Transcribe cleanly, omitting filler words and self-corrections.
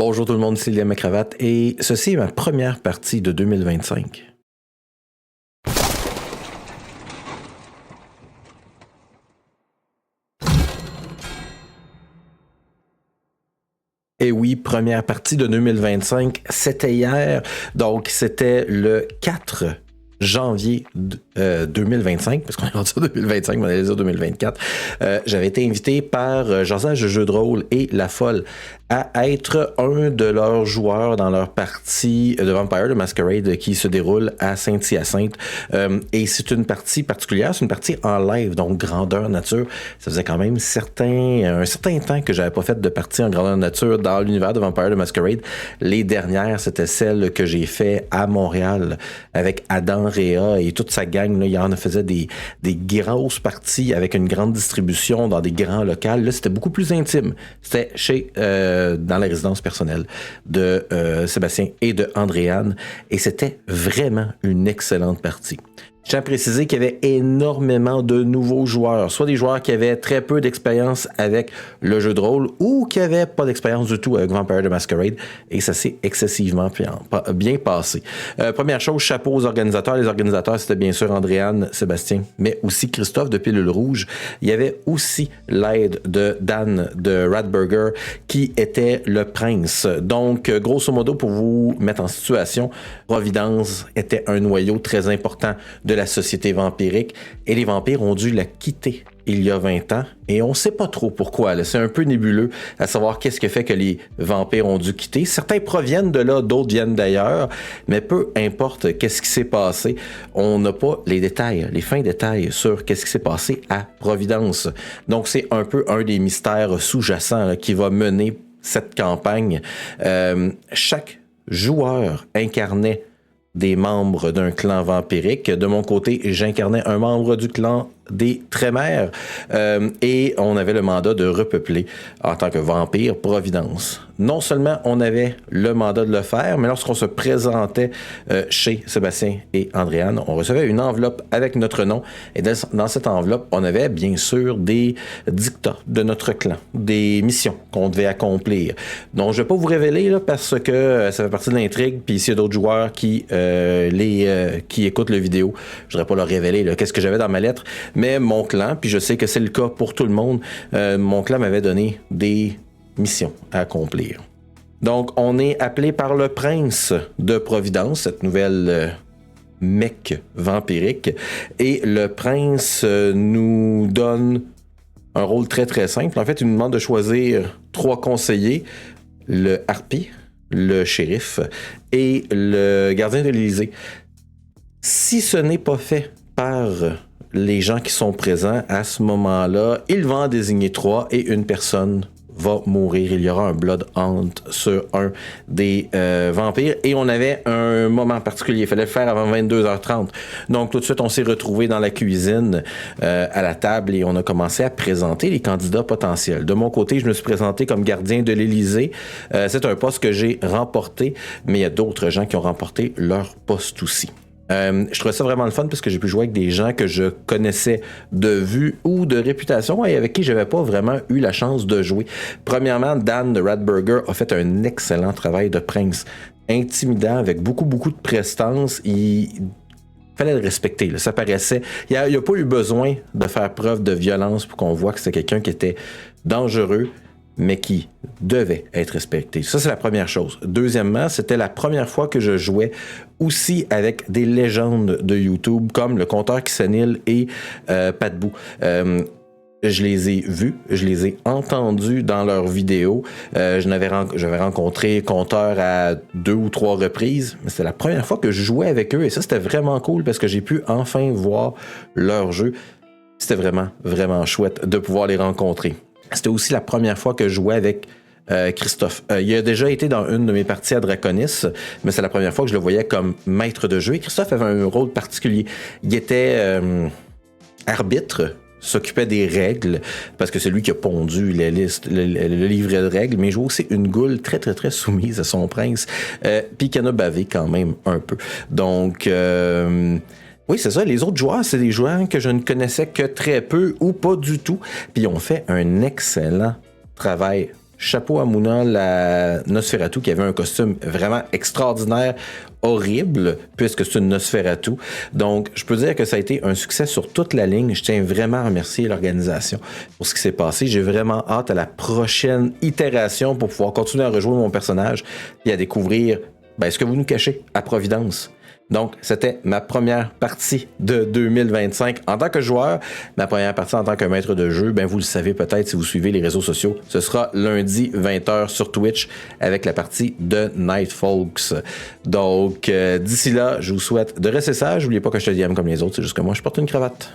Bonjour tout le monde, c'est Liam Macravate et ceci est ma première partie de 2025. Et oui, première partie de 2025, c'était hier, donc c'était le 4 janvier 2025, parce qu'on est rendu en 2025, mais on allait dire 2024. J'avais été invité par Jasage de Jeux de rôle et La Folle à être un de leurs joueurs dans leur partie de Vampire the Masquerade qui se déroule à Saint-Hyacinthe. Et c'est une partie particulière, c'est une partie en live, donc grandeur nature. Ça faisait quand même un certain temps que j'avais pas fait de partie en grandeur nature dans l'univers de Vampire the Masquerade. Les dernières, c'était celle que j'ai fait à Montréal avec Adam Réa et toute sa gang. Là, il en faisait des grosses parties avec une grande distribution dans des grands locales. Là, c'était beaucoup plus intime. C'était chez dans la résidence personnelle de Sébastien et de Andréane. Et c'était vraiment une excellente partie. Je tiens à préciser qu'il y avait énormément de nouveaux joueurs, soit des joueurs qui avaient très peu d'expérience avec le jeu de rôle ou qui n'avaient pas d'expérience du tout avec Vampire the Masquerade, et ça s'est excessivement bien passé. Première chose, chapeau aux organisateurs. Les organisateurs, c'était bien sûr Andréane, Sébastien, mais aussi Christophe de Pilule Rouge. Il y avait aussi l'aide de Dan de Ratburger, qui était le prince. Donc, grosso modo, pour vous mettre en situation, Providence était un noyau très important de la société vampirique, et les vampires ont dû la quitter il y a 20 ans, et on ne sait pas trop pourquoi. Là. C'est un peu nébuleux à savoir qu'est-ce qui fait que les vampires ont dû quitter. Certains proviennent de là, d'autres viennent d'ailleurs, mais peu importe qu'est-ce qui s'est passé, on n'a pas les détails, les fins détails sur qu'est-ce qui s'est passé à Providence. Donc c'est un peu un des mystères sous-jacents là, qui va mener cette campagne. Chaque joueur incarnait des membres d'un clan vampirique. De mon côté, j'incarnais un membre du clan des Trémères et on avait le mandat de repeupler en tant que vampire Providence. Non seulement on avait le mandat de le faire, mais lorsqu'on se présentait chez Sébastien et Andréane, on recevait une enveloppe avec notre nom, et dans cette enveloppe, on avait bien sûr des dictats de notre clan, des missions qu'on devait accomplir. Donc je ne vais pas vous révéler là, parce que ça fait partie de l'intrigue, puis s'il y a d'autres joueurs qui écoutent la vidéo, je ne voudrais pas leur révéler là, qu'est-ce que j'avais dans ma lettre. Mais mon clan, puis je sais que c'est le cas pour tout le monde, mon clan m'avait donné des missions à accomplir. Donc, on est appelé par le prince de Providence, cette nouvelle mecque vampirique, et le prince nous donne un rôle très très simple. En fait, il nous demande de choisir 3 conseillers, le harpie, le shérif et le gardien de l'Élysée. Si ce n'est pas fait par les gens qui sont présents à ce moment-là, il va en désigner 3 et une personne va mourir. Il y aura un blood hunt sur un des vampires, et on avait un moment particulier. Il fallait le faire avant 22h30. Donc tout de suite, on s'est retrouvés dans la cuisine à la table et on a commencé à présenter les candidats potentiels. De mon côté, je me suis présenté comme gardien de l'Élysée. C'est un poste que j'ai remporté, mais il y a d'autres gens qui ont remporté leur poste aussi. Je trouvais ça vraiment le fun parce que j'ai pu jouer avec des gens que je connaissais de vue ou de réputation et avec qui j'avais pas vraiment eu la chance de jouer. Premièrement, Dan de Ratburger a fait un excellent travail de prince. Intimidant, avec beaucoup de prestance. Il fallait le respecter, là, ça paraissait. Il n'y a pas eu besoin de faire preuve de violence pour qu'on voit que c'était quelqu'un qui était dangereux, mais qui devait être respecté. Ça, c'est la première chose. Deuxièmement, c'était la première fois que je jouais aussi avec des légendes de YouTube, comme le Compteur qui s'annule et Patbou. Je les ai vus, je les ai entendus dans leurs vidéos. J'avais rencontré Compteur à 2 ou 3 reprises, mais c'était la première fois que je jouais avec eux, et ça, c'était vraiment cool parce que j'ai pu enfin voir leur jeu. C'était vraiment chouette de pouvoir les rencontrer. C'était aussi la première fois que je jouais avec Christophe. Il a déjà été dans une de mes parties à Draconis, mais c'est la première fois que je le voyais comme maître de jeu. Et Christophe avait un rôle particulier. Il était arbitre, s'occupait des règles, parce que c'est lui qui a pondu les listes, le livret de règles, mais il jouait aussi une goule très soumise à son prince, puis qui en a bavé quand même un peu. Donc... oui, c'est ça. Les autres joueurs, c'est des joueurs que je ne connaissais que très peu ou pas du tout. Puis ils ont fait un excellent travail chapeau à Mouna, la Nosferatu, qui avait un costume vraiment extraordinaire, horrible, puisque c'est une Nosferatu. Donc, je peux dire que ça a été un succès sur toute la ligne. Je tiens vraiment à remercier l'organisation pour ce qui s'est passé. J'ai vraiment hâte à la prochaine itération pour pouvoir continuer à rejouer mon personnage et à découvrir ce que vous nous cachez à Providence. Donc, c'était ma première partie de 2025 en tant que joueur. Ma première partie en tant que maître de jeu, vous le savez peut-être si vous suivez les réseaux sociaux. Ce sera lundi 20h sur Twitch avec la partie de Night Folks. Donc, d'ici là, je vous souhaite de rester sage. N'oubliez pas que je te DM comme les autres, c'est juste que moi, je porte une cravate.